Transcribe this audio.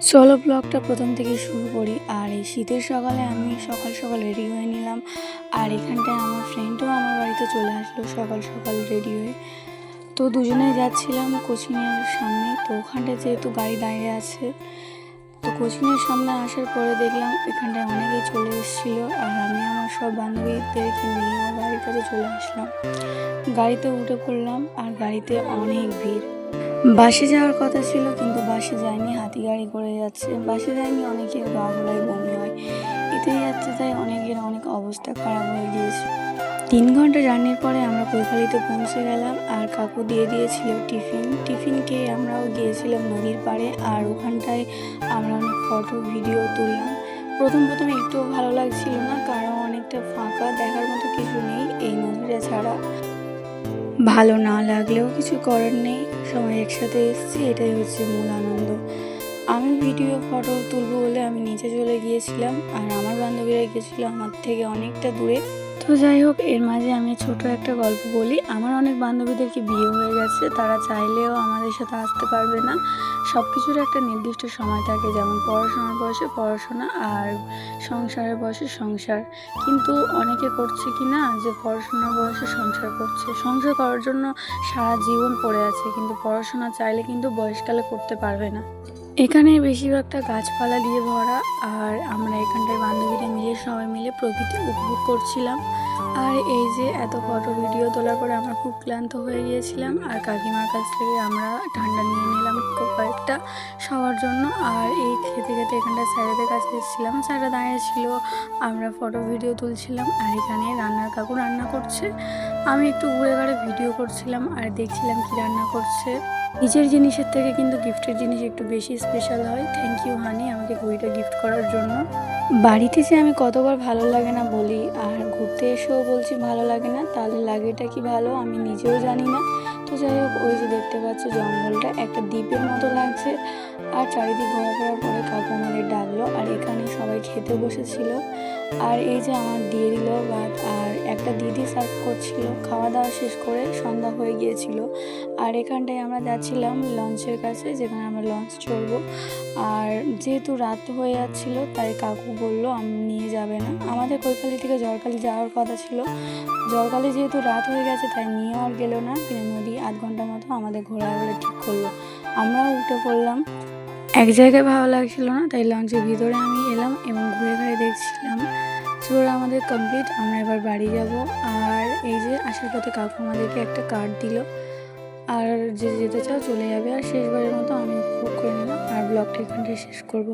Solo ব্লগটা প্রথম থেকে শুরু করি। আর এই শীতের সকালে আমি সকাল সকাল রেডি হয়ে নিলাম। আর এখানটায় আমার ফ্রেন্ডও আমার বাড়িতে চলে আসলো সকাল সকাল রেডি হয়ে। তো দুজনেই যাচ্ছিলাম কোচিংয়ের সামনে। তো ওখানটায় যেহেতু গাড়ি দাঁড়িয়ে আছে, তো কোচিংয়ের সামনে আসার পরে দেখলাম এখানটায় অনেকেই চলে এসেছিলো। আর আমি আমার সব বান্ধবীদেরকে নিয়ে আমার বাড়ির কাছে চলে আসলাম। গাড়িতে উঠে পড়লাম আর গাড়িতে অনেক ভিড়। বাসে যাওয়ার কথা ছিল কিন্তু বাসে যায়নি, হাতি গাড়ি করে যাচ্ছে। বাসে যায়নি, অনেকের গা গোলায় বমি হয়, এতেই যাচ্ছে, তাই অনেকের অনেক অবস্থা খারাপ হয়ে গিয়েছে। 3 ঘন্টা জার্নির পরে আমরা কৈখালিতে পৌঁছে গেলাম। আর কাকু দিয়ে দিয়েছিল টিফিন খেয়ে আমরাও গিয়েছিলাম নদীর পাড়ে। আর ওখানটায় আমরা অনেক ফটো ভিডিও তুললাম। প্রথম একটুও ভালো লাগছিল না, কারণ অনেকটা ফাঁকা, দেখার মতো কিছু নেই এই নদীটা ছাড়া। ভালো না লাগলেও কিছু করার নেই, সবাই একসাথে এসেছি, এটাই হচ্ছে মূল আনন্দ। আমি ভিডিও ফটো তুলবো বলে আমি নিচে চলে গিয়েছিলাম, আর আমার বান্ধবীরা গিয়েছিল আমার থেকে অনেকটা দূরে। তো যাই হোক, এর মাঝে আমি ছোট একটা গল্প বলি। আমার অনেক বান্ধবীদেরকে বিয়ে হয়ে গেছে, তারা চাইলেও আমাদের সাথে আসতে পারবে না। সব কিছুর একটা নির্দিষ্ট সময় থাকে, যেমন পড়াশোনার বয়সে পড়াশোনা আর সংসারের বয়সে সংসার। কিন্তু অনেকে করছে কি না, যে পড়াশোনার বয়সে সংসার করছে, সংসার করার জন্য সারা জীবন পড়ে আছে, কিন্তু পড়াশোনা চাইলে কিন্তু বয়সকালে করতে পারবে না। এখানে বেশিরভাগটা গাছপালা দিয়ে ভরা। আর আমরা এখানটায় বান্ধবীরা মিলে সবাই মিলে প্রকৃতি উপভোগ করছিলাম। আর এই যে এত ফটো ভিডিও তোলার পরে আমরা খুব ক্লান্ত হয়ে গিয়েছিলাম। আর কাকিমার কাছ থেকে আমরা ঠান্ডা নিয়ে নিলাম কয়েকটা সবার জন্য। আর এই খেতে খেতে এখানটায় স্যারেদের কাছে এসেছিলাম, স্যাররা দাঁড়িয়েছিল, আমরা ফটো ভিডিও তুলছিলাম। আর এখানে রান্নার কাকু রান্না করছে, আমি একটু ঘুরে ঘুরে ভিডিও করছিলাম আর দেখছিলাম কি রান্না করছে। নিজের জিনিসের থেকে কিন্তু গিফটের জিনিস একটু বেশি স্পেশাল হয়। থ্যাংক ইউ হানি, আমাকে ঘড়িটা গিফট করার জন্য। বাড়িতে যে আমি কতবার ভালো লাগে না বলি, আর ঘুরতে এসেও বলছি ভালো লাগে না, তাহলে লাগেটা কি ভালো আমি নিজেও জানি না। তো যাই হোক, ওই যে দেখতে পাচ্ছ জঙ্গলটা একটা দ্বীপের মতো লাগছে। আর চারিদিক ঘোরাফেরার পরে কাকু আমাদের ডাকলো, আর এখানে সবাই খেতে বসেছিল। আর এই যে আমার দিয়ে দিল ভাত, আর একটা দিদি সার্ভ করছিল। খাওয়া দাওয়া শেষ করে সন্ধ্যা হয়ে গিয়েছিল। আর এখানটায় আমরা যাচ্ছিলাম লঞ্চের কাছে, যেখানে আমরা লঞ্চ চড়বো। আর যেহেতু রাত হয়ে যাচ্ছিল, তাই কাকু বলল নিয়ে যাবে না। আমাদের কৈখালি থেকে জরকালি যাওয়ার কথা ছিল, জরকালি যেহেতু রাত হয়ে গেছে তাই নিয়ে আর গেল না। কিনে নদী আধ ঘন্টার মতো আমাদের ঘোরা বলে ঠিক করলো, আমরাও উঠে পড়লাম। এক জায়গায় ভালো লাগছিল না, তাই লঞ্চের ভিতরে আমি এলাম এবং ঘুরে ঘুরে দেখছিলাম। চোর আমাদের কমপ্লিট, আমরা এবার বাড়ি যাব। আর এই যে আসার পথে কাকু আমাদেরকে একটা কার্ড দিল, আর যে যেতে চাও চলে যাবে। আর শেষবারের মতো আমি উপভোগ করে নিলাম, আর ব্লগটা এখানটায় শেষ করবো।